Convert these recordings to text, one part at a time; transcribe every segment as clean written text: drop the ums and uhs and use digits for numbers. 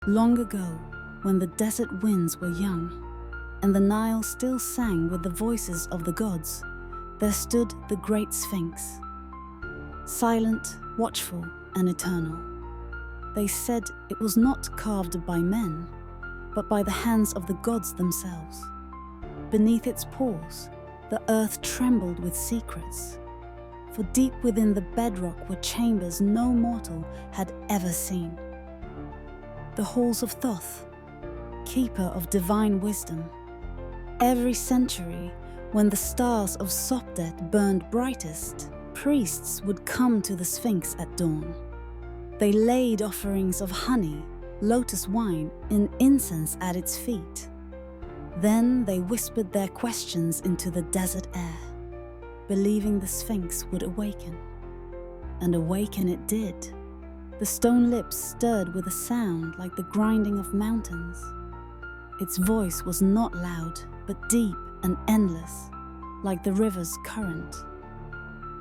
Long ago, when the desert winds were young, and the Nile still sang with the voices of the gods, there stood the great Sphinx. Silent, watchful, and eternal. They said it was not carved by men, but by the hands of the gods themselves. Beneath its paws, the earth trembled with secrets, for deep within the bedrock were chambers no mortal had ever seen. The halls of Thoth, keeper of divine wisdom. Every century, when the stars of Sopdet burned brightest, priests would come to the Sphinx at dawn. They laid offerings of honey, lotus wine, and incense at its feet. Then they whispered their questions into the desert air, believing the Sphinx would awaken. And awaken it did. The stone lips stirred with a sound like the grinding of mountains. Its voice was not loud, but deep and endless, like the river's current.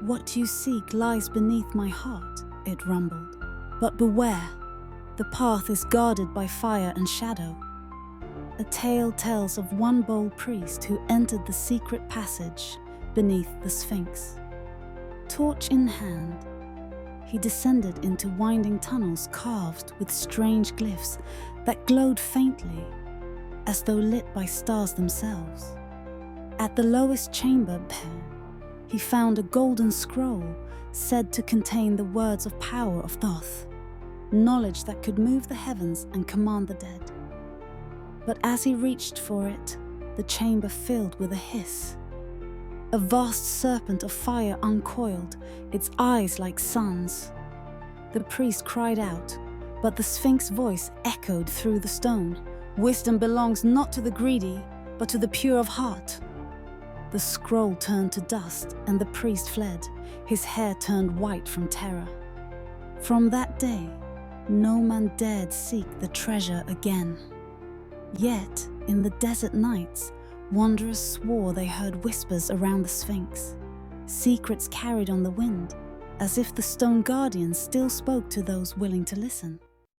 "What you seek lies beneath my heart," it rumbled. "But beware, the path is guarded by fire and shadow." A tale tells of one bold priest who entered the secret passage beneath the Sphinx. Torch in hand, he descended into winding tunnels carved with strange glyphs that glowed faintly, as though lit by stars themselves. At the lowest chamber, he found a golden scroll said to contain the words of power of Thoth, knowledge that could move the heavens and command the dead. But as he reached for it, the chamber filled with a hiss. A vast serpent of fire uncoiled, its eyes like suns. The priest cried out, but the Sphinx voice echoed through the stone. "Wisdom belongs not to the greedy, but to the pure of heart." The scroll turned to dust, and the priest fled, his hair turned white from terror. From that day, no man dared seek the treasure again. Yet, in the desert nights, wanderers swore they heard whispers around the Sphinx, secrets carried on the wind, as if the stone guardian still spoke to those willing to listen.